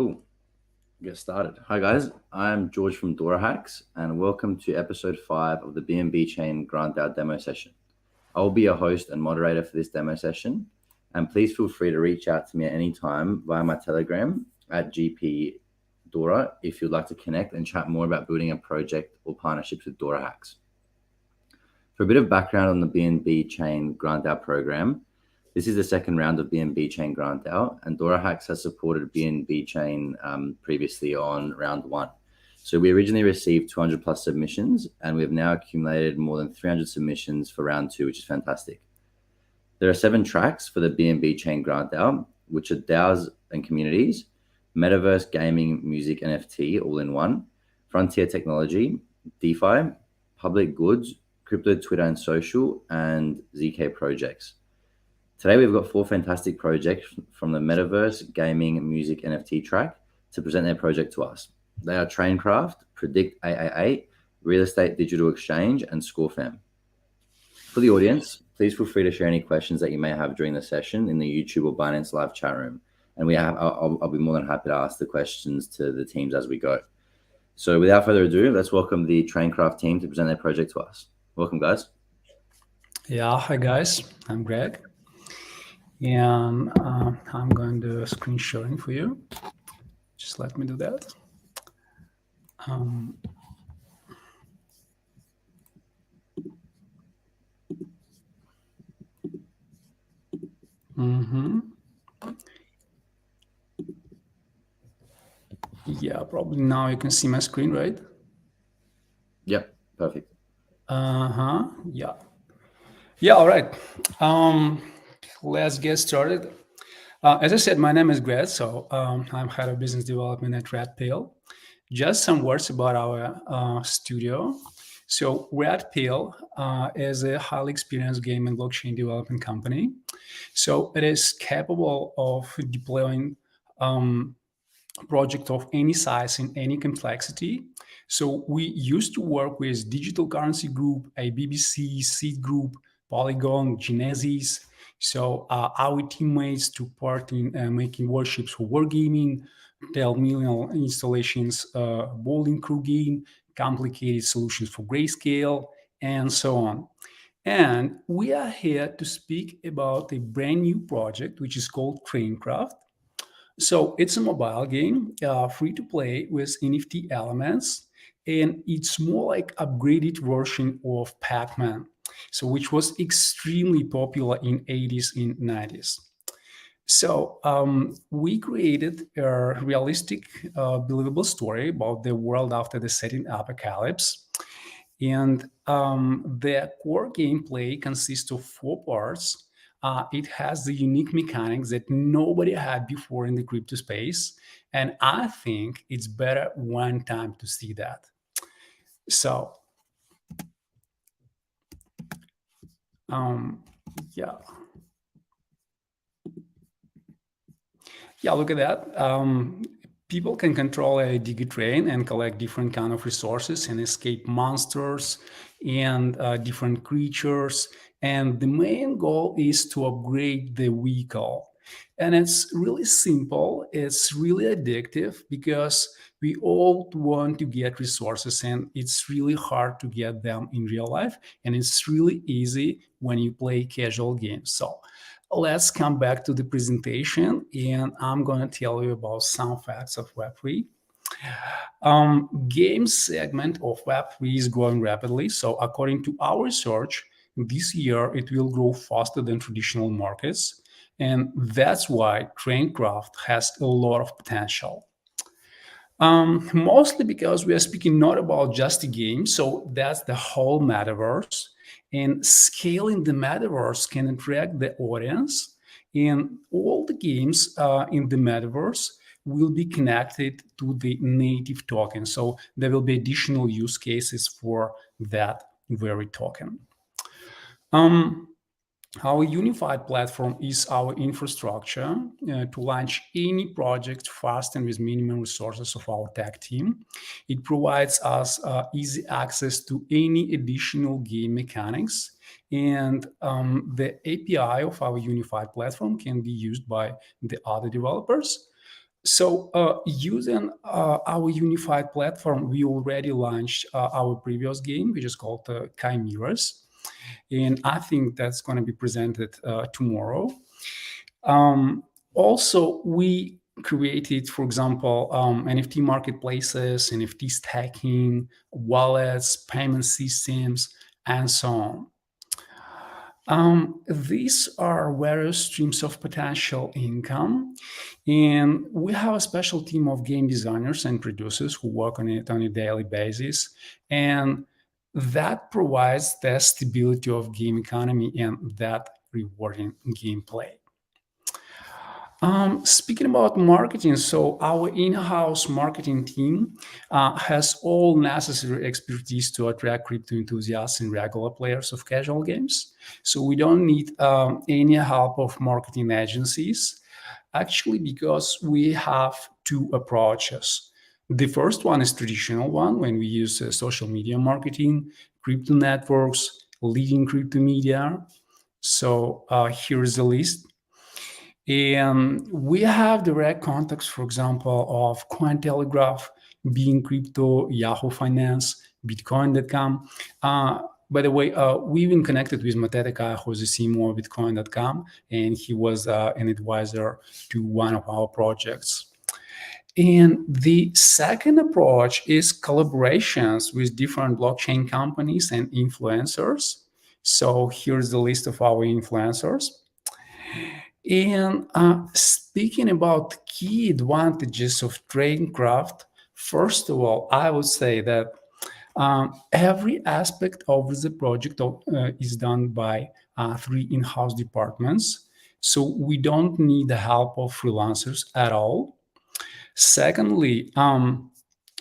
Cool. Get started. Hi guys, I'm George from DoraHacks, and welcome to episode 5 of the BNB chain grant DAO demo session. I will be your host and moderator for this demo session, and please feel free to reach out to me at any time via my Telegram at GPDora if you'd like to connect and chat more about building a project or partnerships with DoraHacks. For a bit of background on the BNB chain grant DAO program, this is the second round of BNB chain grant DAO, and DoraHacks has supported BNB chain previously on round 1. So we originally received 200 plus submissions, and we've now accumulated more than 300 submissions for round 2, which is fantastic. There are 7 tracks for the BNB chain grant DAO, which are DAOs and communities, metaverse, gaming, music, NFT, all in one, frontier technology, DeFi, public goods, crypto, Twitter, and social, and ZK projects. Today, we've got 4 fantastic projects from the metaverse, gaming, music, NFT track to present their project to us. They are TrainCraft, Predict AAA, Real Estate Digital Exchange, and ScoreFam. For the audience, please feel free to share any questions that you may have during the session in the YouTube or Binance live chat room. And I'll be more than happy to ask the questions to the teams as we go. So without further ado, let's welcome the TrainCraft team to present their project to us. Welcome, guys. Yeah, hi guys, I'm Greg. And I'm going to do screen sharing for you. Just let me do that. Yeah, probably now you can see my screen, right? Yep, perfect. Yeah. Yeah, all right. Let's get started. As I said, my name is Greg, so I'm head of business development at Redpill. Just some words about our studio. So Redpill is a highly experienced game and blockchain development company. So it is capable of deploying project of any size in any complexity. So we used to work with Digital Currency Group, IBBC, Seed Group, Polygon, Genesis. So our teammates took part in making warships for wargaming, million installations, bowling crew game, complicated solutions for grayscale, and so on. And we are here to speak about a brand new project, which is called TrainCraft. So it's a mobile game, free to play with NFT elements, and it's more like upgraded version of Pac-Man, so which was extremely popular in 80s and 90s. So we created a realistic, believable story about the world after the setting apocalypse. And the core gameplay consists of 4 parts. It has the unique mechanics that nobody had before in the crypto space. And I think it's better one time to see that. So, yeah. Yeah, look at that. People can control a DigiTrain and collect different kind of resources and escape monsters and different creatures. And the main goal is to upgrade the vehicle. And it's really simple. It's really addictive because we all want to get resources, and it's really hard to get them in real life. And it's really easy when you play casual games. So let's come back to the presentation, and I'm going to tell you about some facts of Web3. Game segment of Web3 is growing rapidly. So according to our research, this year it will grow faster than traditional markets. And that's why TrainCraft has a lot of potential. Mostly because we are speaking not about just a game, so that's the whole metaverse. And scaling the metaverse can attract the audience, and all the games in the metaverse will be connected to the native token. So there will be additional use cases for that very token. Our unified platform is our infrastructure to launch any project fast and with minimum resources of our tech team. It provides us easy access to any additional game mechanics, and the API of our unified platform can be used by the other developers. So using our unified platform, we already launched our previous game, which is called Chimeras. And I think that's going to be presented tomorrow. Also, we created, for example, NFT marketplaces, NFT stacking, wallets, payment systems, and so on. These are various streams of potential income, and we have a special team of game designers and producers who work on it on a daily basis, and that provides the stability of game economy and that rewarding gameplay. Speaking about marketing, so our in-house marketing team has all necessary expertise to attract crypto enthusiasts and regular players of casual games. So we don't need any help of marketing agencies, actually, because we have two approaches. The first one is traditional one, when we use social media marketing, crypto networks, leading crypto media. So here is the list. And we have direct contacts, for example, of Cointelegraph, Being Crypto, Yahoo Finance, Bitcoin.com. By the way, we've been connected with Matetika, who's the CMO of Bitcoin.com, and he was an advisor to one of our projects. And the second approach is collaborations with different blockchain companies and influencers. So here's the list of our influencers. And speaking about key advantages of TrainCraft, first of all, I would say that every aspect of the project is done by 3 in-house departments. So we don't need the help of freelancers at all. Secondly,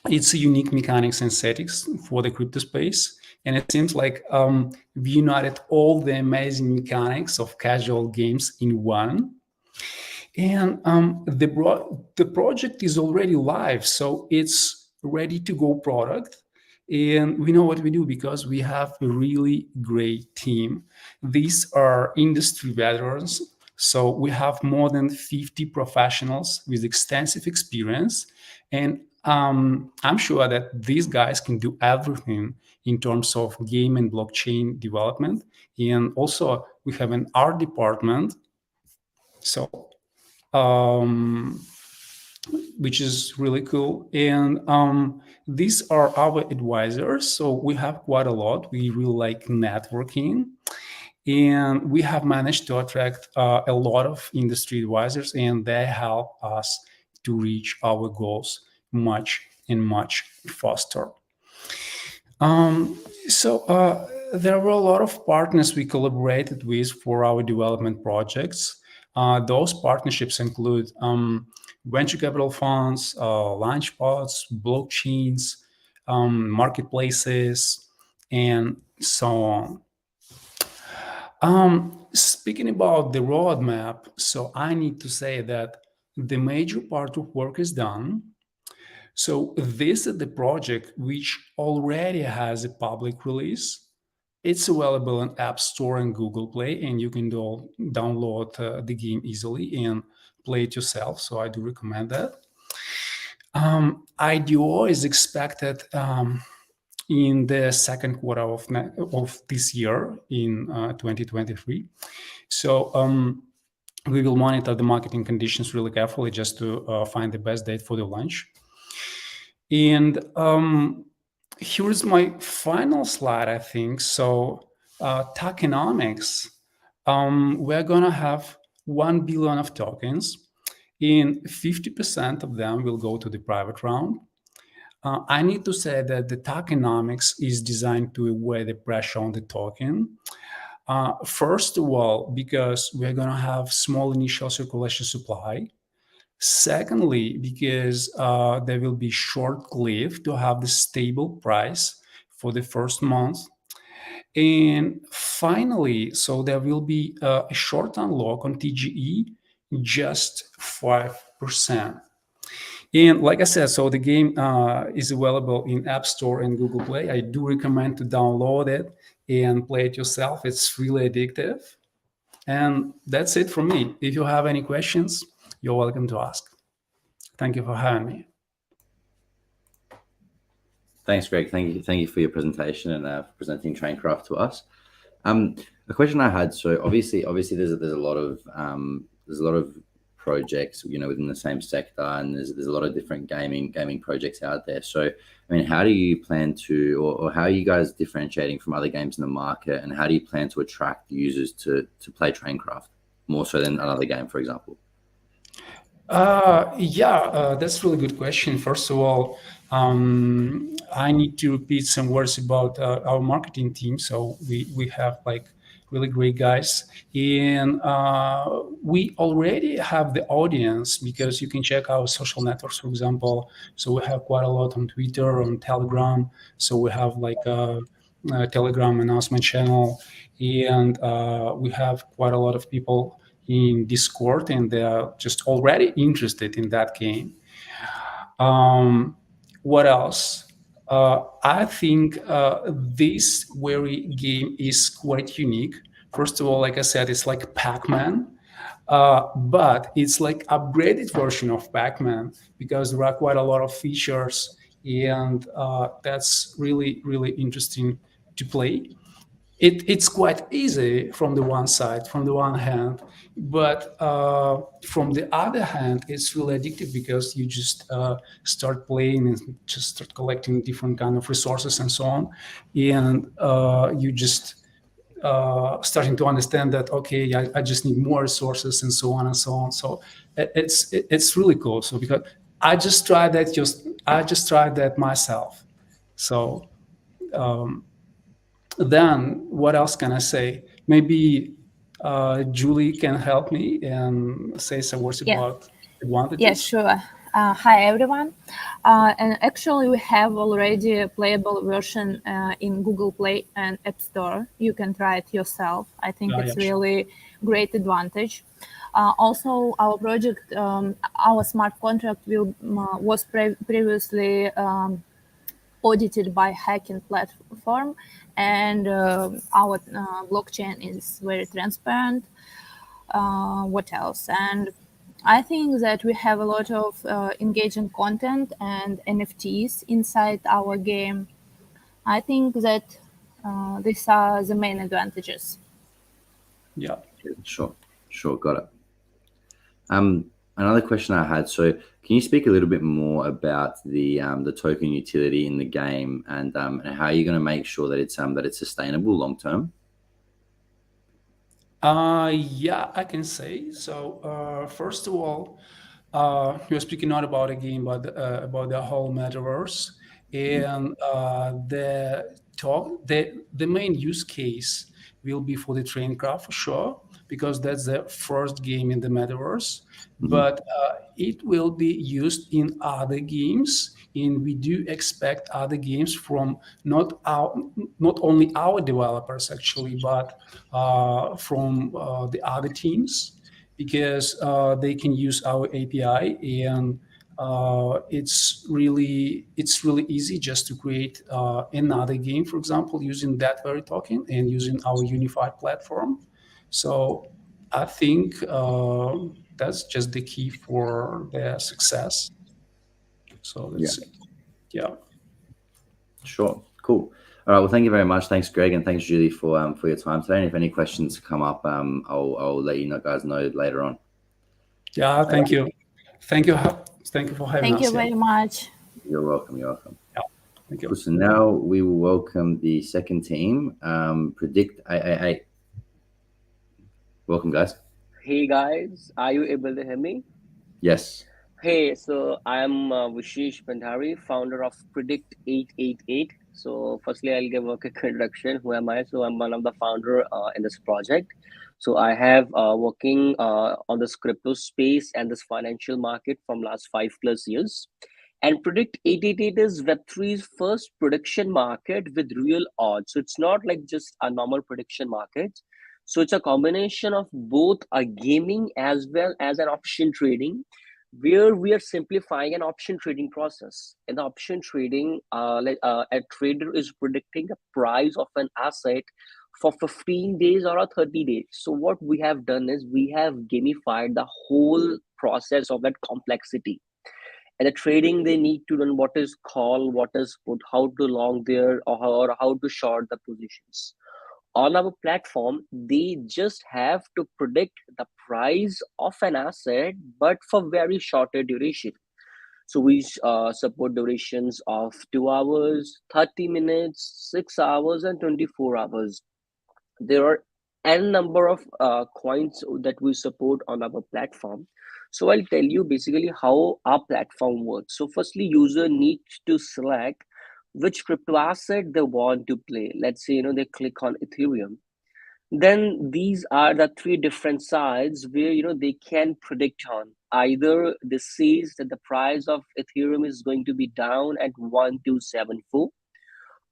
it's a unique mechanics and settings for the crypto space. And it seems like we united all the amazing mechanics of casual games in one. And the project is already live, so it's ready to go product. And we know what we do because we have a really great team. These are industry veterans. So we have more than 50 professionals with extensive experience. And I'm sure that these guys can do everything in terms of game and blockchain development. And also we have an art department, so which is really cool. And these are our advisors. So we have quite a lot. We really like networking. And we have managed to attract a lot of industry advisors, and they help us to reach our goals much faster. So there were a lot of partners we collaborated with for our development projects. Those partnerships include venture capital funds, launchpads, blockchains, marketplaces, and so on. Speaking about the roadmap, so I need to say that the major part of work is done. So this is the project which already has a public release. It's available in App Store and Google Play, and you can download the game easily and play it yourself. So I do recommend that. IDO is expected in the second quarter of this year, in 2023. So we will monitor the marketing conditions really carefully just to find the best date for the launch. And here's my final slide, I think. So tokenomics, we're going to have 1 billion of tokens, and 50% of them will go to the private round. I need to say that the tokenomics is designed to avoid the pressure on the token. First of all, because we're going to have small initial circulation supply. Secondly, because they will be short-lived to have the stable price for the first month. And finally, so there will be a short unlock on TGE, just 5%. And like I said, so the game is available in App Store and Google Play. I do recommend to download it and play it yourself. It's really addictive. And that's it from me. If you have any questions, you're welcome to ask. Thank you for having me. Thanks, Greg. Thank you for your presentation and for presenting TrainCraft to us. A question I had. So obviously, there's a lot of projects, within the same sector, and there's a lot of different gaming projects out there. So, I mean, how do you plan to, or how are you guys differentiating from other games in the market, and how do you plan to attract users to play TrainCraft more so than another game, for example? That's a really good question. First of all, I need to repeat some words about our marketing team. So we have like really great guys, and we already have the audience, because you can check our social networks, for example. So we have quite a lot on Twitter, on Telegram. So we have like a Telegram announcement channel, and we have quite a lot of people in Discord, and they are just already interested in that game. What else? I think this very game is quite unique. First of all, like I said, it's like Pac-Man, but it's like upgraded version of Pac-Man, because there are quite a lot of features, and that's really, really interesting to play. It's quite easy from the one side, from the one hand, but from the other hand, it's really addictive, because you just start playing and just start collecting different kind of resources and so on, and you just starting to understand that, okay, I just need more resources and so on and so on. So it's really cool. So because I just tried that myself. So. Then what else can I say? Maybe Julie can help me and say some words about advantages. Yeah, sure. Hi, everyone. And actually, we have already a playable version in Google Play and App Store. You can try it yourself. I think it's really great advantage. Also, our project, our smart contract was previously audited by hacking platform, and our blockchain is very transparent. What else? And I think that we have a lot of engaging content and NFTs inside our game. I think that these are the main advantages. Yeah, sure, got it. Another question I had. So, can you speak a little bit more about the token utility in the game, and how you're going to make sure that it's sustainable long term? Yeah, I can say so. First of all, you're speaking not about a game, but about the whole metaverse, and the main use case will be for the TrainCraft for sure, because that's the first game in the metaverse. But it will be used in other games, and we do expect other games from not only our developers actually, but from the other teams, because they can use our API, and it's really easy just to create another game, for example, using that very token and using our unified platform. So I think that's just the key for their success. So that's it. Yeah. Sure. Cool. All right. Well, thank you very much. Thanks, Greg, and thanks, Julie, for your time today. And if any questions come up, I'll let you guys know later on. Yeah. Thank you. Thank you for having us. Thank you very much. You're welcome. Yeah. Thank you. So now we will welcome the second team, Predict AAA. Welcome, guys. Hey, guys. Are you able to hear me? Yes. Hey, so I'm Vishesh Bhandari, founder of Predict 888. So firstly, I'll give a quick introduction. Who am I? So I'm one of the founder in this project. So I have working on this crypto space and this financial market from last 5+ years. And Predict 888 is Web3's first prediction market with real odds. So it's not like just a normal prediction market. So it's a combination of both a gaming as well as an option trading, where we are simplifying an option trading process. In the option trading, a trader is predicting the price of an asset for 15 days or 30 days. So what we have done is we have gamified the whole process of that complexity. And the trading, they need to learn what is call, what is put, how to long there, or how to short the positions. On our platform, they just have to predict the price of an asset, but for very shorter duration. So we support durations of 2 hours, 30 minutes, 6 hours, and 24 hours. There are n number of coins that we support on our platform. So I'll tell you basically how our platform works. So firstly, user needs to select which crypto asset they want to play. Let's say, they click on Ethereum. Then these are the three different sides where, they can predict on. Either this says that the price of Ethereum is going to be down at 1274,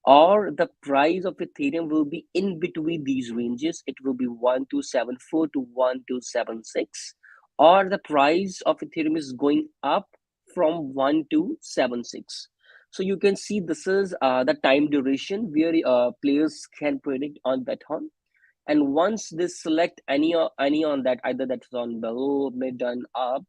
or the price of Ethereum will be in between these ranges. It will be 1274 to 1276, or the price of Ethereum is going up from 1276. So you can see this is the time duration where players can predict on Beton. And once they select any on that, either that's on below, mid, and up,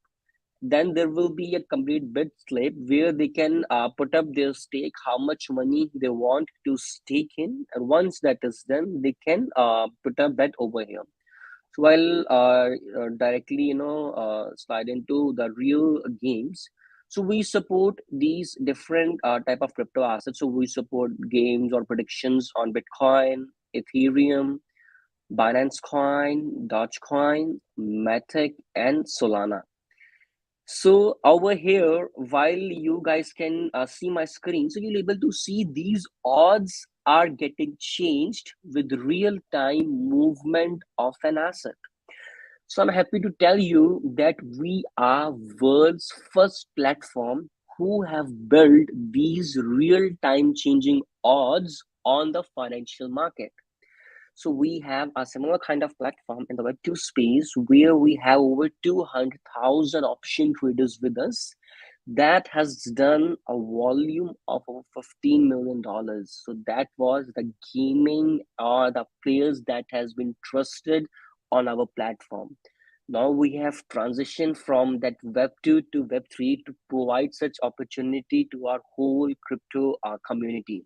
then there will be a complete bid slip where they can put up their stake, how much money they want to stake in, and once that is done, they can put a bet over here. So I'll directly slide into the real games. So we support these different type of crypto assets. So we support games or predictions on Bitcoin, Ethereum, Binance Coin, Dogecoin, Matic, and Solana. So over here, while you guys can see my screen, so you'll able to see these odds are getting changed with real-time movement of an asset. So I'm happy to tell you that we are world's first platform who have built these real-time changing odds on the financial market. So we have a similar kind of platform in the Web2 space where we have over 200,000 option traders with us that has done a volume of over $15 million. So that was the gaming or the players that has been trusted on our platform. Now we have transitioned from that Web2 to Web3 to provide such opportunity to our whole crypto community.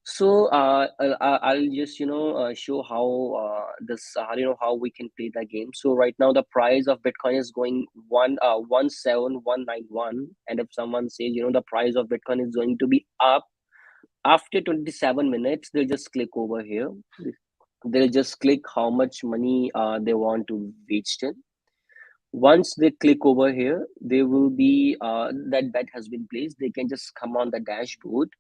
So I'll just show how this how we can play the game. So right now the price of Bitcoin is going 17191, and if someone says the price of Bitcoin is going to be up after 27 minutes, they'll just click over here. They'll just click how much money they want to reach in. Once they click over here, they will be that bet has been placed. They can just come on the dashboard.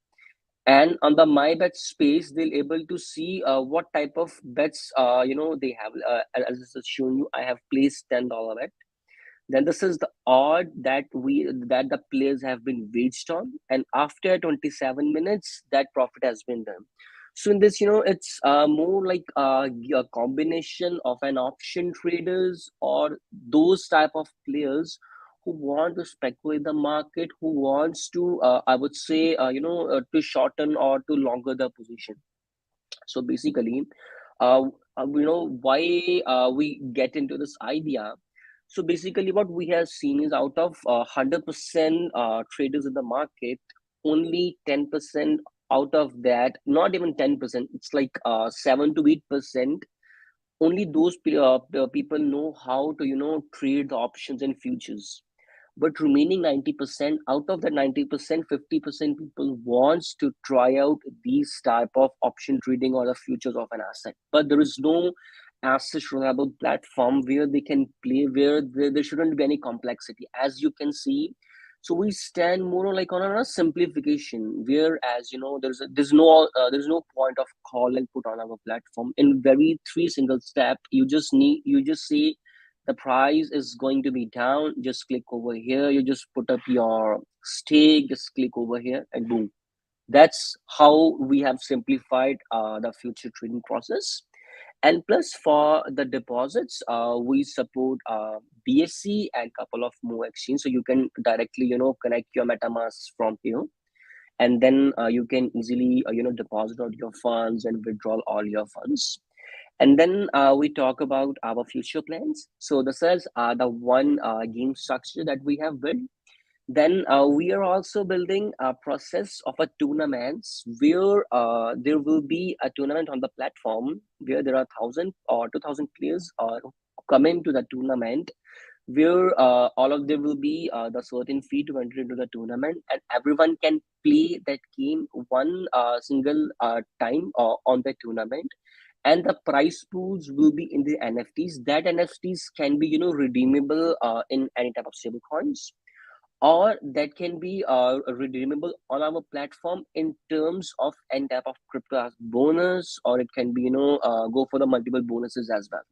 And on the my bet space, they'll able to see what type of bets they have. As I shown you, I have placed $10 bet. Then this is the odd that the players have been waged on, and after 27 minutes, that profit has been done. So in this, it's more like a combination of an option traders or those type of players who want to speculate the market, who wants to, I would say, to shorten or to longer the position. So basically, why we get into this idea. So basically, what we have seen is out of 100% traders in the market, only 10% out of that, not even 10%, it's like 7 to 8%. Only those people know how to trade the options and futures. But remaining 90%, out of that 90%, 50% people wants to try out these type of option trading or the futures of an asset. But there is no asset reliable platform where they can play, where there shouldn't be any complexity. As you can see, so we stand more like on a simplification, whereas there's no point of call and put on our platform. In very 3 single step, you just say the price is going to be down, just click over here, you just put up your stake, just click over here, and boom. That's how we have simplified the future trading process. And plus for the deposits, we support BSC and couple of more exchanges, so you can directly connect your MetaMask from here, and then you can easily deposit all your funds and withdraw all your funds. And then we talk about our future plans. So this is the one game structure that we have built. Then we are also building a process of a tournaments where there will be a tournament on the platform where there are 1,000 or 2,000 players come into the tournament, where all of them will be the certain fee to enter into the tournament, and everyone can play that game one single time on the tournament, and the prize pools will be in the NFTs. That NFTs can be redeemable in any type of stable coins, or that can be redeemable on our platform in terms of any type of crypto as bonus, or it can be go for the multiple bonuses as well.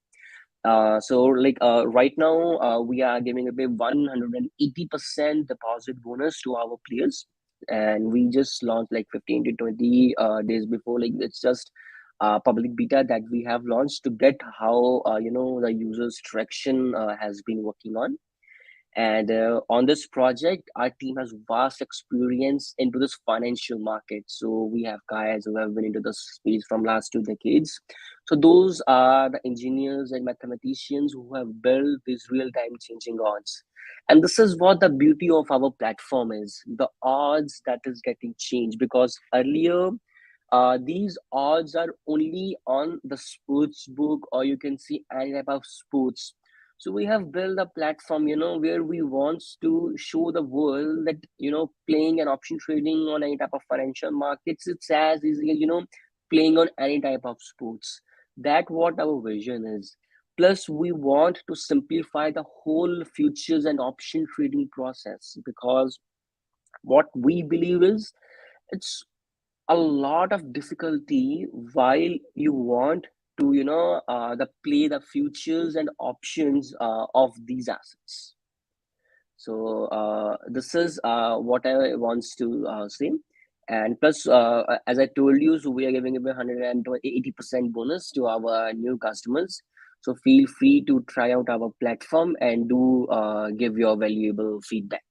So like right now we are giving away 180% deposit bonus to our players, and we just launched like 15 to 20 days before. Like it's just public beta that we have launched to get how the users traction has been working on. And on this project, our team has vast experience into this financial market. So we have guys who have been into the space from last 2 decades. So those are the engineers and mathematicians who have built these real-time changing odds. And this is what the beauty of our platform is, the odds that is getting changed. Because earlier, these odds are only on the sports book, or you can see any type of sports. So we have built a platform, where we want to show the world that, playing and option trading on any type of financial markets, it's as easy as, playing on any type of sports. That what our vision is. Plus, we want to simplify the whole futures and option trading process, because what we believe is it's a lot of difficulty while you want to play the futures and options of these assets. So this is what I wants to say. And plus, as I told you, so we are giving away 180% bonus to our new customers. So feel free to try out our platform and do give your valuable feedback.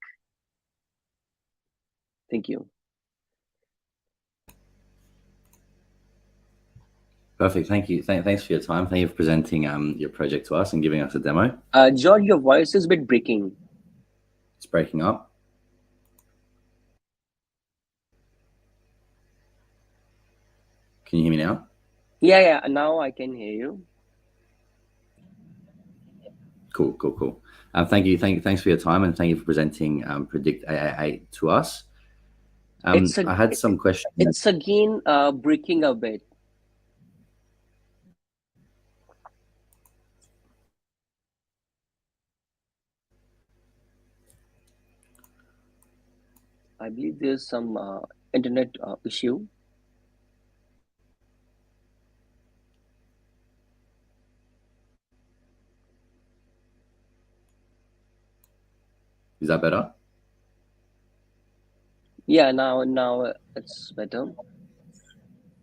Thank you. Perfect. Thank you. Thanks for your time. Thank you for presenting your project to us and giving us a demo. George, your voice is a bit breaking. It's breaking up. Can you hear me now? Yeah. Now I can hear you. Cool. Thanks for your time, and thank you for presenting Predict 888 to us. I had some questions. It's again breaking a bit. I believe there's some internet issue. Is that better? Yeah, now it's better.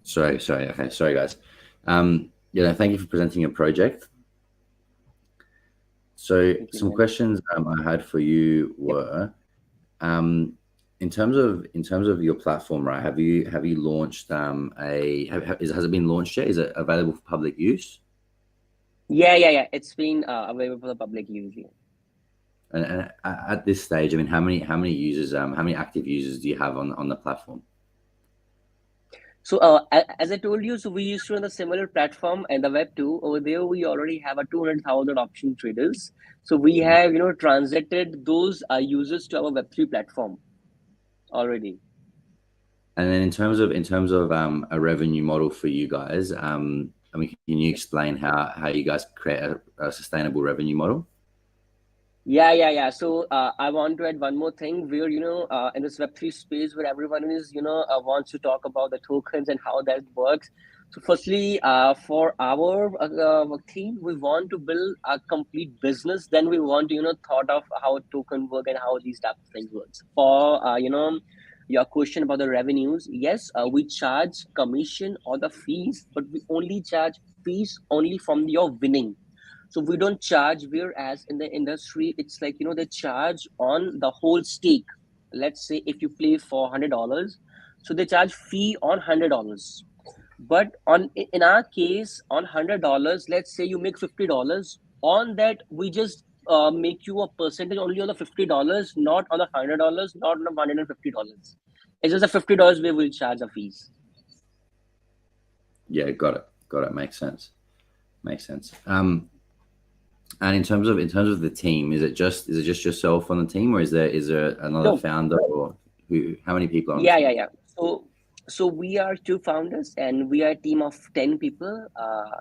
Sorry. Okay, sorry guys. Thank you for presenting your project. So some questions I had for you were, in terms of your platform, right? Have you launched has it been launched yet? Is it available for public use? Yeah. It's been available for the public use. Yeah. And at this stage, I mean, how many users, how many active users do you have on the platform? So as I told you, so we used to run a similar platform and the web too. Over there, we already have a 200,000 option traders. So we have transited those users to our Web3 platform already. And then in terms of a revenue model for you guys, I mean, can you explain how you guys create a sustainable revenue model? Yeah. So I want to add one more thing where, in this Web3 space where everyone is, wants to talk about the tokens and how that works. So firstly, for our team, we want to build a complete business. Then we want to, thought of how token work and how these type of things works. For, your question about the revenues, yes, we charge commission or the fees, but we only charge fees only from your winning. So we don't charge, whereas in the industry, it's like, they charge on the whole stake. Let's say if you play for $100, so they charge fee on $100. But in our case, on $100, let's say you make $50. On that, we just make you a percentage only on the $50, not on the $100, not on the $150. It's just the $50 we will charge a fees. Yeah, got it. Makes sense. And in terms of the team, is it just yourself on the team, or is there another founder, or how many people are on the team? Yeah. So we are 2 founders, and we are a team of 10 people.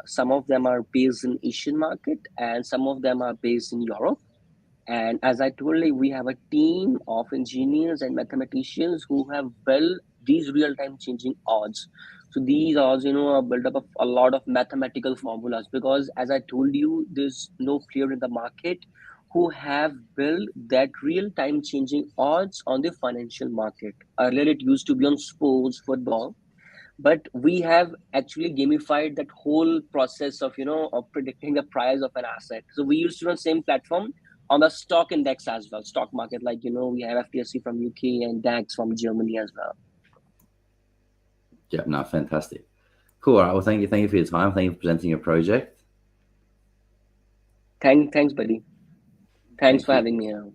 Some of them are based in Asian market, and some of them are based in Europe. And as I told you, we have a team of engineers and mathematicians who have built these real-time changing odds. So these odds, are built up of a lot of mathematical formulas, because as I told you, there's no player in the market who have built that real-time changing odds on the financial market. Earlier, it used to be on sports, football, but we have actually gamified that whole process of predicting the price of an asset. So we used to run same platform on the stock index as well, stock market, like we have FTSE from UK and DAX from Germany as well. Yeah, no, fantastic, cool. All right, well, thank you for your time. Thank you for presenting your project. Thanks, buddy. Thanks for having me here.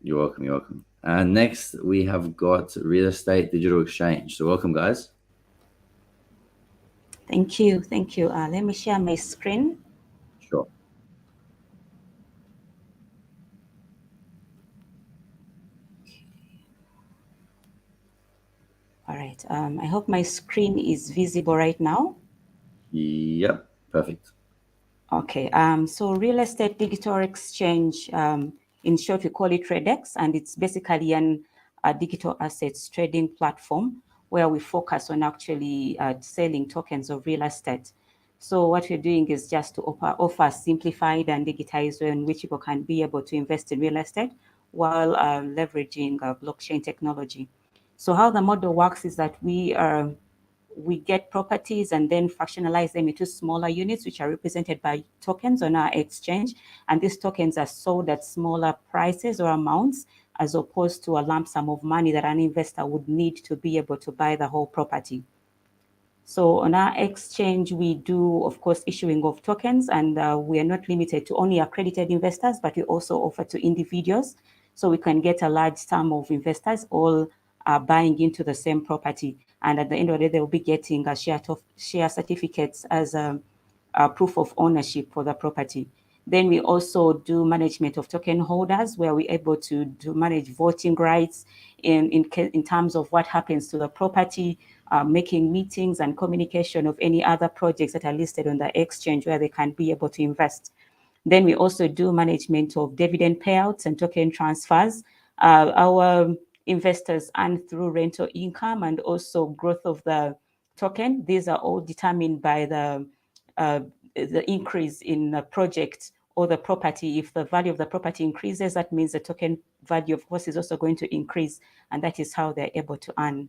You're welcome. And next we have got Real Estate Digital Exchange. So welcome, guys. Thank you. Let me share my screen. Sure. All right. I hope my screen is visible right now. Yep, perfect. Okay. So Real Estate Digital Exchange, in short, we call it TradeX, and it's basically a digital assets trading platform where we focus on actually selling tokens of real estate. So what we're doing is just to offer simplified and digitized way in which people can be able to invest in real estate while leveraging blockchain technology. So how the model works is that we get properties and then fractionalize them into smaller units, which are represented by tokens on our exchange. And these tokens are sold at smaller prices or amounts, as opposed to a lump sum of money that an investor would need to be able to buy the whole property. So on our exchange, we do, of course, issuing of tokens, and we are not limited to only accredited investors, but we also offer to individuals. So we can get a large sum of investors all buying into the same property. And at the end of the day, they will be getting a share certificates as a proof of ownership for the property. Then we also do management of token holders, where we're able to manage voting rights in terms of what happens to the property, making meetings and communication of any other projects that are listed on the exchange where they can be able to invest. Then we also do management of dividend payouts and token transfers. Our investors earn through rental income and also growth of the token. These are all determined by the increase in the project or the property. If the value of the property increases, that means the token value, of course, is also going to increase, and that is how they're able to earn.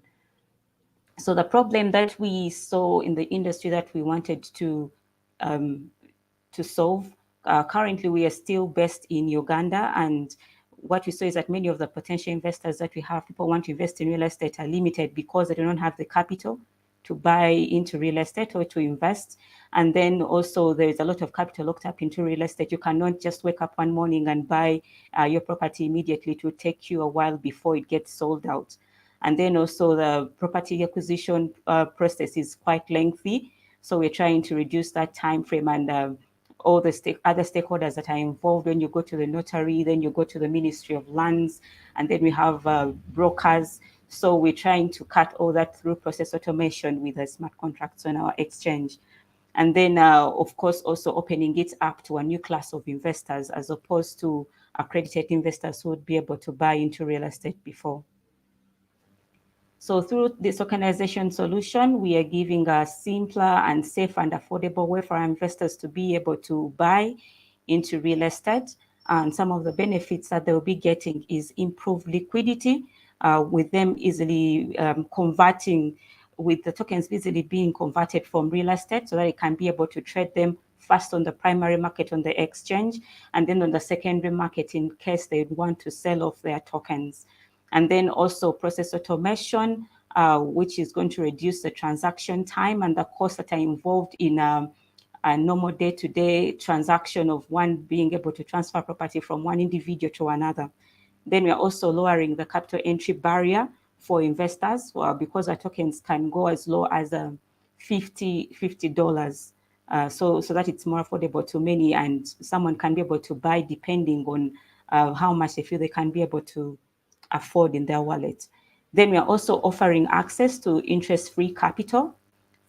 So the problem that we saw in the industry that we wanted to solve, currently we are still based in Uganda, and what we saw is that many of the potential investors that we have, people want to invest in real estate, are limited because they do not have the capital to buy into real estate or to invest. And then also there is a lot of capital locked up into real estate. You cannot just wake up one morning and buy your property immediately. It will take you a while before it gets sold out. And then also the property acquisition process is quite lengthy. So we're trying to reduce that time frame, and all the other stakeholders that are involved. When you go to the notary, then you go to the Ministry of Lands, and then we have brokers. So we're trying to cut all that through process automation with the smart contracts on our exchange. And then, of course, also opening it up to a new class of investors, as opposed to accredited investors who would be able to buy into real estate before. So through this tokenization solution, we are giving a simpler and safe and affordable way for our investors to be able to buy into real estate. And some of the benefits that they'll be getting is improved liquidity, with them easily converting, with the tokens easily being converted from real estate, so that it can be able to trade them first on the primary market on the exchange, and then on the secondary market in case they want to sell off their tokens. And then also process automation, which is going to reduce the transaction time and the costs that are involved in a normal day-to-day transaction of one being able to transfer property from one individual to another. Then we are also lowering the capital entry barrier for investors, because our tokens can go as low as $50, so that it's more affordable to many, and someone can be able to buy depending on how much they feel they can be able to afford in their wallet. Then we are also offering access to interest-free capital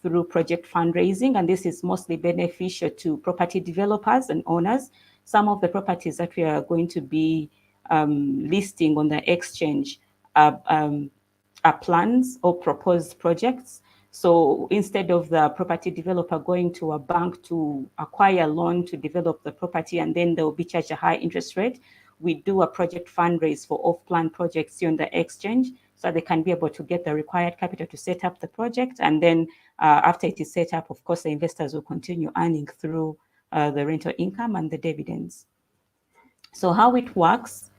through project fundraising, and this is mostly beneficial to property developers and owners. Some of the properties that we are going to be listing on the exchange are plans or proposed projects. So instead of the property developer going to a bank to acquire a loan to develop the property and then they'll be charged a high interest rate, we do a project fundraise for off-plan projects here on the exchange, so they can be able to get the required capital to set up the project. And then after it is set up, of course, the investors will continue earning through the rental income and the dividends. So how it works,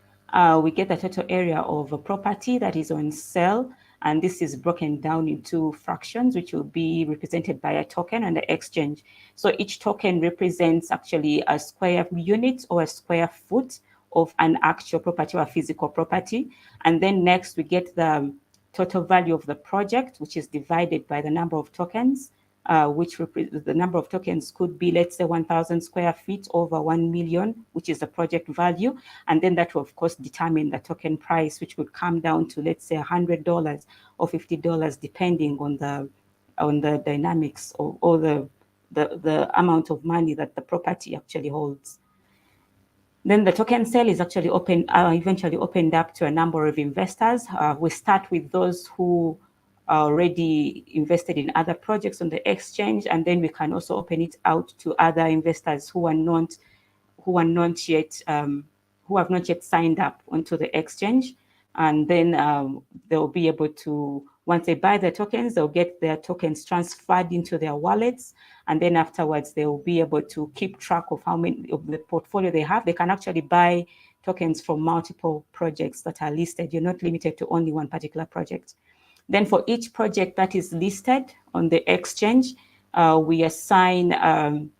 we get the total area of a property that is on sale, and this is broken down into fractions, which will be represented by a token on the exchange. So each token represents actually a square unit or a square foot of an actual property or a physical property. And then next we get the total value of the project, which is divided by the number of tokens, which the number of tokens could be, let's say, 1,000 square feet over 1 million, which is the project value. And then that will, of course, determine the token price, which would come down to, let's say, $100 or $50, depending on the dynamics or the amount of money that the property actually holds. Then the token sale is actually eventually opened up to a number of investors. We start with those who are already invested in other projects on the exchange, and then we can also open it out to other investors who have not yet signed up onto the exchange. And then they'll be able to, once they buy the tokens, they'll get their tokens transferred into their wallets. And then afterwards, they'll be able to keep track of how many of the portfolio they have. They can actually buy tokens from multiple projects that are listed. You're not limited to only one particular project. Then for each project that is listed on the exchange, we assign an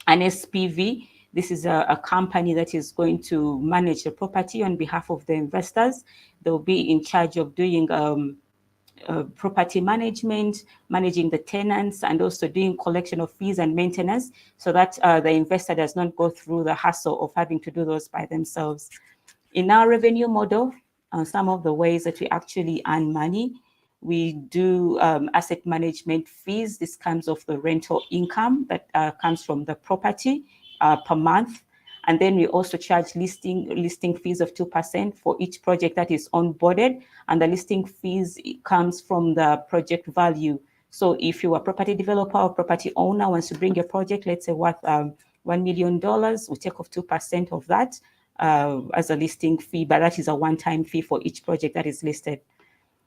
SPV. This is a company that is going to manage the property on behalf of the investors. They'll be in charge of doing property management, managing the tenants, and also doing collection of fees and maintenance, so that the investor does not go through the hassle of having to do those by themselves. In our revenue model, some of the ways that we actually earn money, we do asset management fees. This comes off the rental income that comes from the property per month. And then we also charge listing fees of 2% for each project that is onboarded. And the listing fees comes from the project value. So if you're a property developer or property owner wants to bring your project, let's say worth $1 million, we take off 2% of that as a listing fee, but that is a one-time fee for each project that is listed.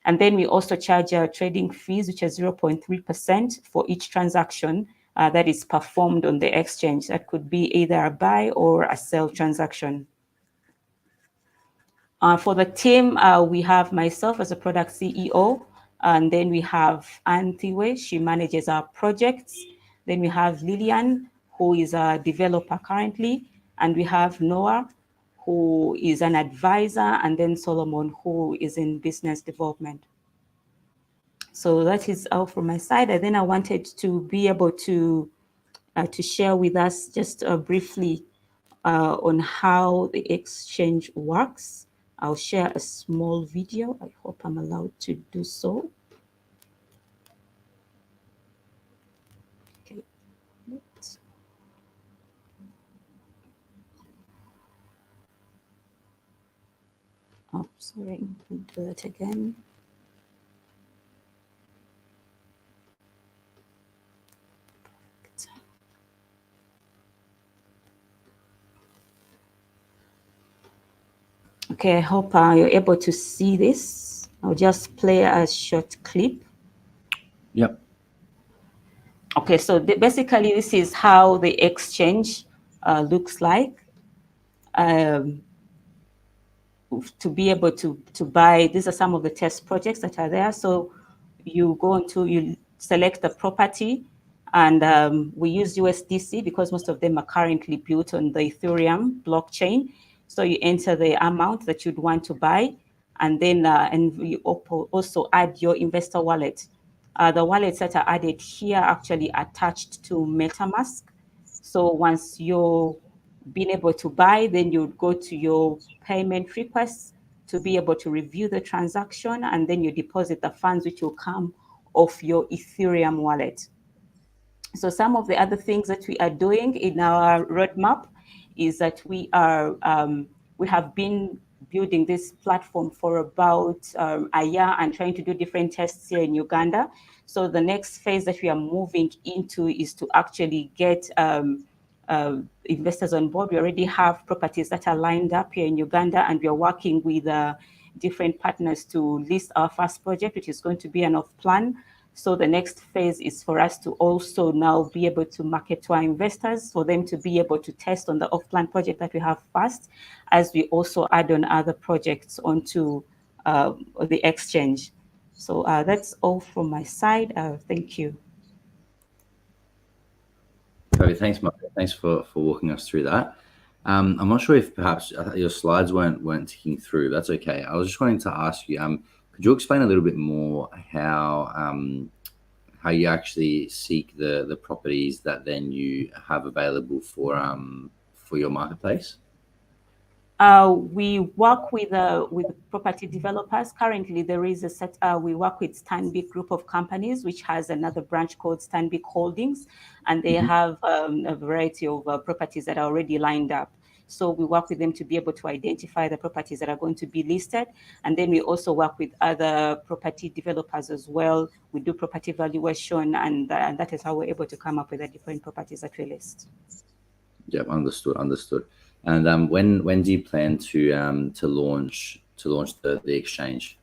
And then we also charge trading fees, which is 0.3% for each transaction that is performed on the exchange. That could be either a buy or a sell transaction. For the team, we have myself as a product CEO, and then we have Antiwe, she manages our projects. Then we have Lillian, who is a developer currently, and we have Noah, who is an advisor, and then Solomon, who is in business development. So that is all from my side. And then I wanted to be able to share with us just briefly on how the exchange works. I'll share a small video. I hope I'm allowed to do so. Okay. Oh, sorry, I'll do that again. Okay, I hope you're able to see this. I'll just play a short clip. Yep. Okay, so basically this is how the exchange looks like. To be able to buy, these are some of the test projects that are there. So you go into, you select the property, And we use USDC because most of them are currently built on the Ethereum blockchain. So you enter the amount that you'd want to buy, and then you also add your investor wallet. The wallets that are added here are actually attached to MetaMask. So once you're being able to buy, then you'd go to your payment requests to be able to review the transaction, and then you deposit the funds which will come off your Ethereum wallet. So some of the other things that we are doing in our roadmap is that we have been building this platform for about a year and trying to do different tests here in Uganda. So the next phase that we are moving into is to actually get investors on board. We already have properties that are lined up here in Uganda, and we are working with different partners to list our first project, which is going to be an off-plan. So the next phase is for us to also now be able to market to our investors, for them to be able to test on the off-plan project that we have first, as we also add on other projects onto the exchange. So that's all from my side. Thank you. Okay, thanks, Mark. Thanks for walking us through that. I'm not sure if perhaps your slides weren't ticking through. That's okay. I was just wanting to ask you, could you explain a little bit more how you actually seek the properties that then you have available for your marketplace? We work with property developers. Currently, there is a set. We work with Stanbic Group of Companies, which has another branch called Stanbic Holdings, and they have a variety of properties that are already lined up. So we work with them to be able to identify the properties that are going to be listed, and then we also work with other property developers as well. We do property valuation, and that is how we're able to come up with the different properties that we list. Yep, understood. And when do you plan to launch the exchange?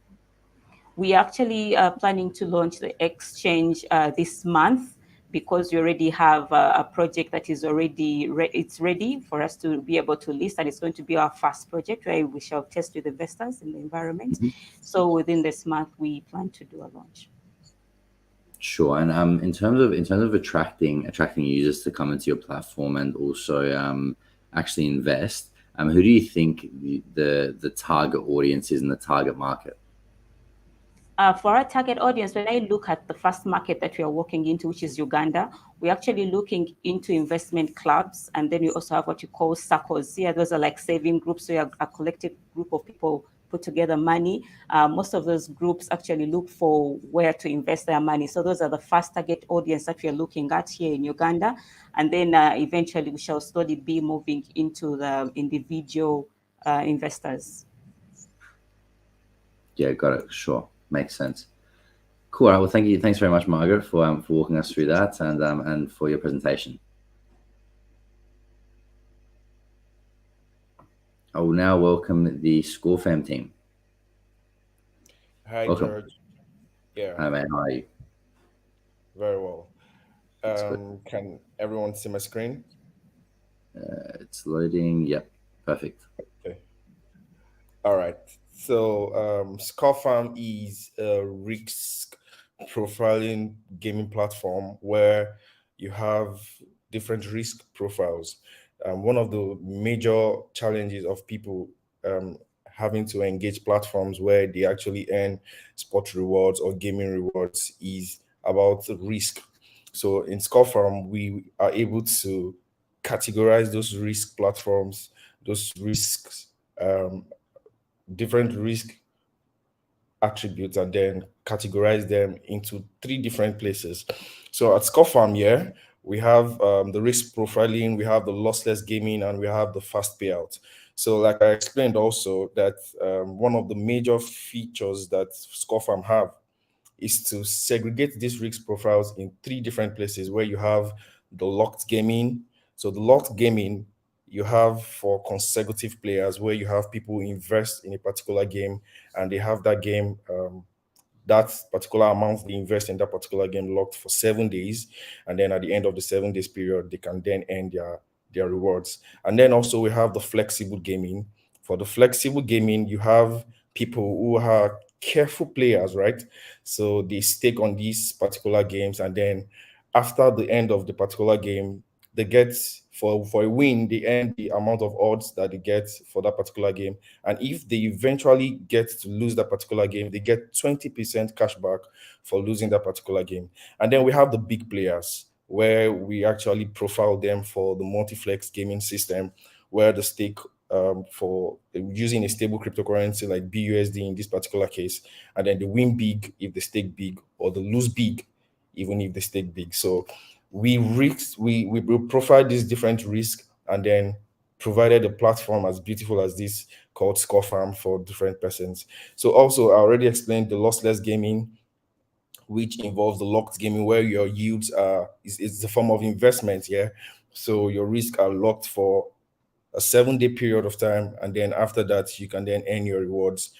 We actually are planning to launch the exchange this month, because we already have a project that is already it's ready for us to be able to list, and it's going to be our first project where we shall test with investors in the environment. So within this month, we plan to do a launch. Sure. And in terms of attracting users to come into your platform and also actually invest, who do you think the target audience is in the target market? For our target audience, when I look at the first market that we are walking into, which is Uganda, we're actually looking into investment clubs, and then we also have what you call circles. Here, those are like saving groups, so you're a collective group of people put together money. Most of those groups actually look for where to invest their money. So those are the first target audience that we are looking at here in Uganda. And then eventually we shall slowly be moving into the individual investors. Yeah, got it. Sure. Makes sense. Cool. All right, well, thank you. Thanks very much, Margaret, for walking us through that and for your presentation. I will now welcome the ScoreFam team. Hi, welcome. George. Yeah. Hi, man. How are you? Very well. Can everyone see my screen? It's loading. Yep. Perfect. Okay. All right. So ScoreFam is a risk profiling gaming platform where you have different risk profiles. One of the major challenges of people having to engage platforms where they actually earn sport rewards or gaming rewards is about risk. So in ScoreFam, we are able to categorize those risk platforms, those risks, different risk attributes, and then categorize them into 3 different places. So at ScoreFam here, we have the risk profiling, we have the lossless gaming, and we have the fast payout. So like I explained also that one of the major features that ScoreFam have is to segregate these risk profiles in 3 different places where you have the locked gaming. So the locked gaming you have for consecutive players, where you have people invest in a particular game and they have that game, that particular amount they invest in that particular game locked for 7 days. And then at the end of the 7 days period, they can then earn their rewards. And then also we have the flexible gaming. For the flexible gaming, you have people who are careful players, right? So they stake on these particular games, and then after the end of the particular game, they get, for a win, they earn the amount of odds that they get for that particular game. And if they eventually get to lose that particular game, they get 20% cash back for losing that particular game. And then we have the big players, where we actually profile them for the multi-flex gaming system, where the stake for using a stable cryptocurrency like BUSD in this particular case, and then they win big if they stake big, or they lose big even if they stake big. So we profile these different risks, and then provided a platform as beautiful as this called ScoreFam for different persons. So also, I already explained the lossless gaming, which involves the locked gaming, where your yields is the form of investment. Yeah, so your risks are locked for a 7-day period of time, and then after that you can then earn your rewards.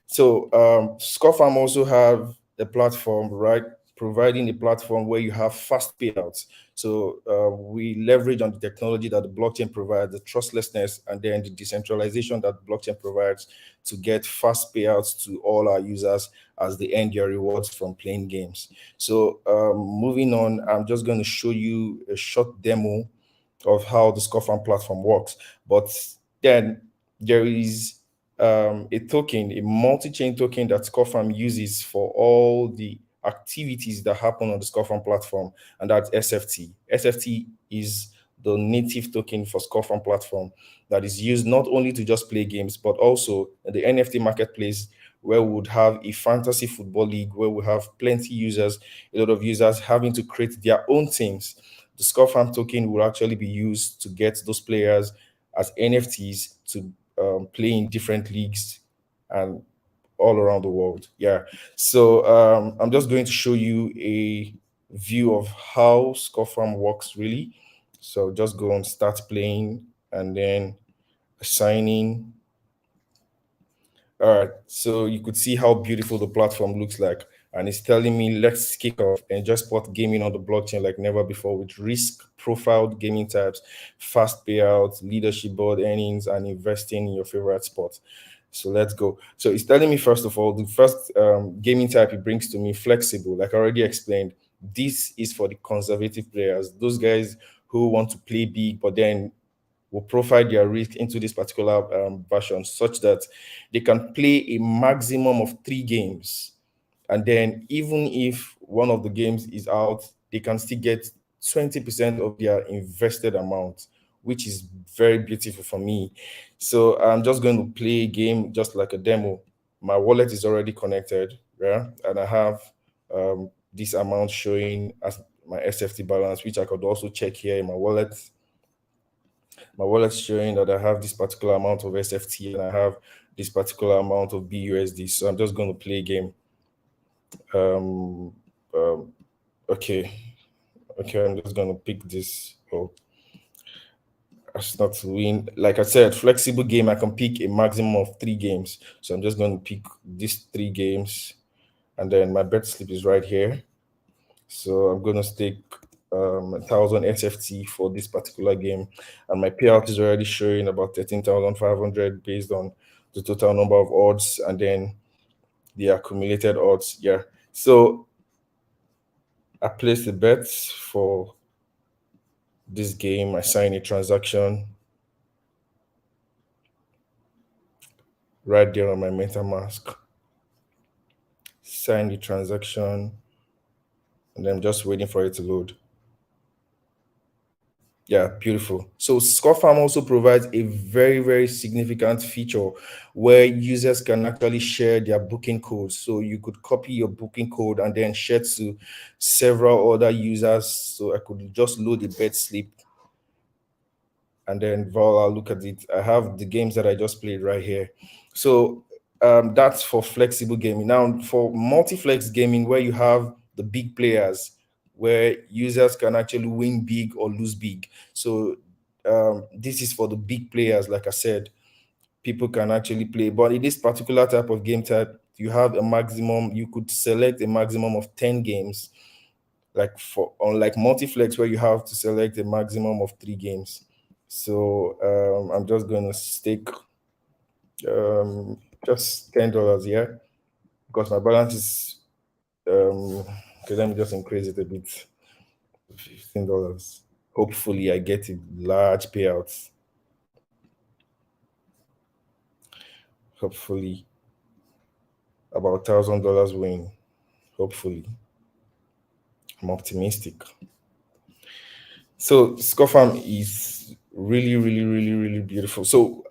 So ScoreFam also have a platform, right, providing a platform where you have fast payouts. So we leverage on the technology that the blockchain provides, the trustlessness, and then the decentralization that blockchain provides to get fast payouts to all our users as they earn their rewards from playing games. So moving on, I'm just going to show you a short demo of how the ScoreFam platform works. But then there is a token, a multi-chain token that ScoreFam uses for all the activities that happen on the ScoreFam platform, and that's SFT. SFT is the native token for ScoreFam platform that is used not only to just play games, but also the NFT marketplace, where we would have a fantasy football league, where we have plenty users, a lot of users having to create their own teams. The ScoreFam token will actually be used to get those players as NFTs to play in different leagues and all around the world. Yeah. So I'm just going to show you a view of how ScoreFam works really. So just go on start playing and then assigning. All right, so you could see how beautiful the platform looks like. And it's telling me, let's kick off and just spot gaming on the blockchain like never before, with risk profiled gaming types, fast payouts, leadership board earnings, and investing in your favorite sport. So let's go. So it's telling me, first of all, the first gaming type it brings to me, flexible. Like I already explained, this is for the conservative players, those guys who want to play big, but then will profile their risk into this particular version, such that they can play a maximum of 3 games. And then even if one of the games is out, they can still get 20% of their invested amount, which is very beautiful for me. So I'm just going to play a game just like a demo. My wallet is already connected, yeah, and I have this amount showing as my SFT balance, which I could also check here in my wallet. My wallet's showing that I have this particular amount of SFT and I have this particular amount of BUSD. So I'm just going to play a game. Okay, I'm just going to pick this. Oh, that's not to win. Like I said, flexible game, I can pick a maximum of 3 games. So I'm just going to pick these 3 games. And then my bet slip is right here. So I'm going to stake 1,000 SFT for this particular game, and my payout is already showing about 13,500 based on the total number of odds and then the accumulated odds. Yeah, so I placed a bet for this game. I sign a transaction right there on my MetaMask. Sign the transaction, and I'm just waiting for it to load. Yeah, beautiful. So ScoreFam also provides a very, very significant feature where users can actually share their booking codes. So you could copy your booking code and then share to several other users. So I could just load a bet slip and then voila, look at it. I have the games that I just played right here. So that's for flexible gaming. Now for multi-flex gaming, where you have the big players, where users can actually win big or lose big. So this is for the big players. Like I said, people can actually play. But in this particular type of game type, you have a maximum, you could select a maximum of 10 games. Like for unlike multi-flex, where you have to select a maximum of 3 games. So I'm just going to stake just $10 here, because my balance is okay. Let me just increase it a bit. $15. Hopefully, I get a large payouts. Hopefully, about $1,000 win. Hopefully, I'm optimistic. So ScoreFam is really beautiful. So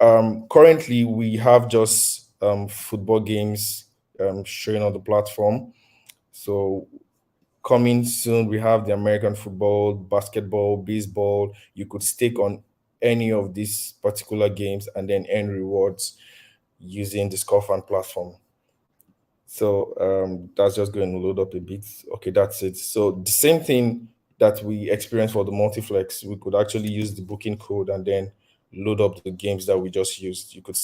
currently we have just football games showing on the platform. So coming soon, we have the American football, basketball, baseball. You could stake on any of these particular games and then earn rewards using the ScoreFam platform. So that's just going to load up a bit. Okay, that's it. So the same thing that we experienced for the multiflex, we could actually use the booking code and then load up the games that we just used. You could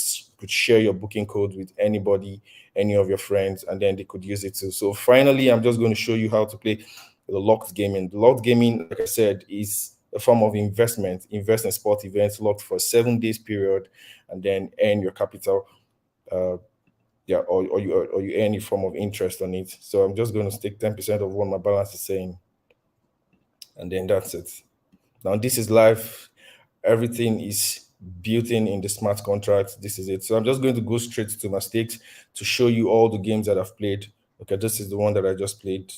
share your booking code with anybody, any of your friends, and then they could use it too. So finally, I'm just going to show you how to play the locked gaming. The locked gaming, like I said, is a form of investment. Invest in sport events locked for a 7 days period, and then earn your capital. Or you earn any form of interest on it. So I'm just going to stake 10% of what my balance is saying, and then that's it. Now this is live. Everything is built in the smart contract. This is it. So I'm just going to go straight to my stakes to show you all the games that I've played. Okay, this is the one that I just played.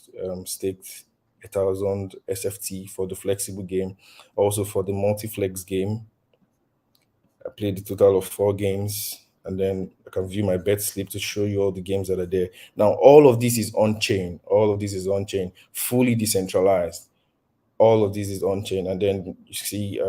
Staked 1,000 SFT for the flexible game. Also for the multi-flex game, I played a total of 4 games. And then I can view my bet slip to show you all the games that are there. Now, all of this is on-chain. All of this is on-chain, fully decentralized. All of this is on-chain. And then you see,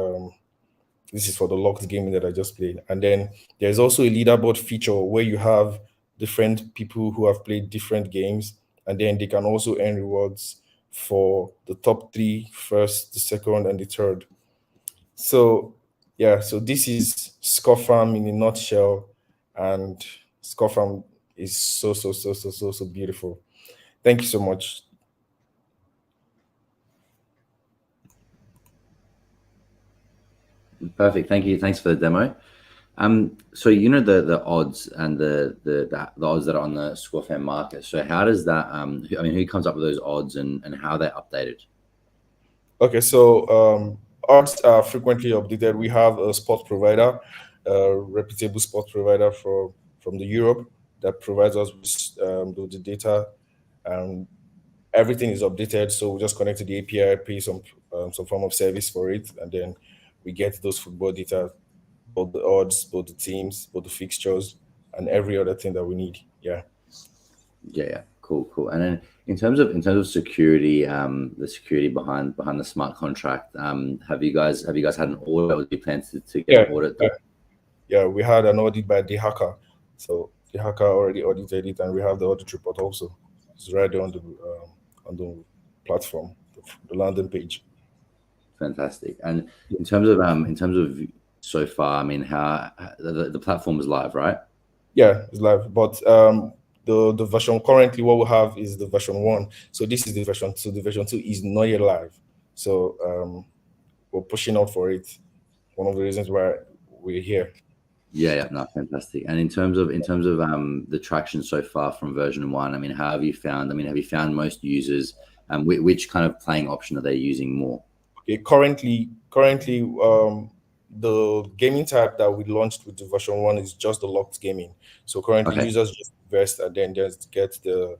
this is for the locked gaming that I just played. And then there's also a leaderboard feature where you have different people who have played different games. And then they can also earn rewards for the top 3, first, the second, and the third. So, yeah, so this is ScoreFam in a nutshell. And ScoreFam is so beautiful. Thank you so much. Perfect. Thank you. Thanks for the demo. So you know the odds and the odds that are on the ScoreFam market. So how does that? Who comes up with those odds and how they're updated? Okay, so odds are frequently updated. We have a spot provider, a reputable spot provider from the Europe that provides us with the data, and everything is updated. So we just connect to the API, pay some form of service for it, and then we get those football data, both the odds, both the teams, both the fixtures, and every other thing that we need. Yeah. Cool. And then in terms of security, the security behind the smart contract, have you guys had an audit, or do you plan to get an audit? Yeah, we had an audit by DoraHacks. So DoraHacks already audited it, and we have the audit report also. It's right there on the platform, the landing page. Fantastic. And in terms of so far, how the platform is live, right? Yeah, it's live. But the version currently, what we have is the version 1. So this is the version 2. The version 2 is not yet live. So we're pushing out for it. One of the reasons why we're here. Yeah, no, fantastic. And in terms of the traction so far from version 1, how have you found? Have you found most users? Which kind of playing option are they using more? Okay, currently, the gaming type that we launched with the version 1 is just the locked gaming. So currently, users just invest and then just get the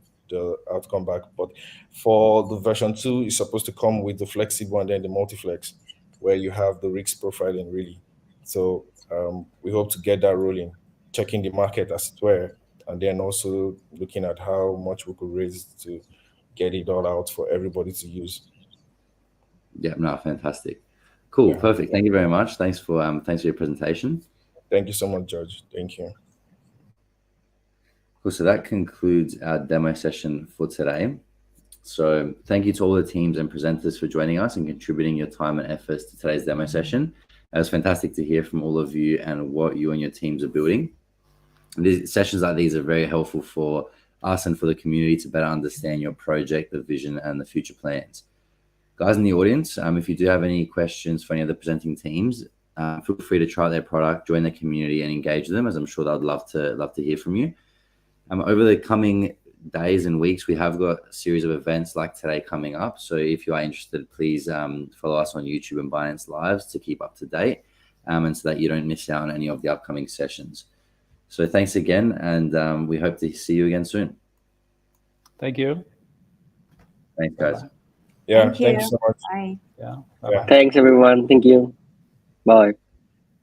outcome back. But for the version 2, it's supposed to come with the flexible and then the multi-flex, where you have the risk profiling really. So we hope to get that rolling, checking the market as it were, and then also looking at how much we could raise to get it all out for everybody to use. Yeah, no, fantastic. Cool, yeah. Perfect. Thank you very much. Thanks for your presentation. Thank you so much, George. Thank you. Cool. So that concludes our demo session for today. So thank you to all the teams and presenters for joining us and contributing your time and efforts to today's demo session. It was fantastic to hear from all of you and what you and your teams are building. These sessions like these are very helpful for us and for the community to better understand your project, the vision, and the future plans. Guys in the audience, if you do have any questions for any of the presenting teams, feel free to try out their product, join the community, and engage them, as I'm sure they'd love to hear from you. Over the coming days and weeks, we have got a series of events like today coming up. So if you are interested, please follow us on YouTube and Binance Lives to keep up to date, and so that you don't miss out on any of the upcoming sessions. So thanks again, and we hope to see you again soon. Thank you. Thanks, guys. Yeah, Thank you. thanks so much. Bye. Yeah. Yeah. Thanks, everyone. Thank you. Bye.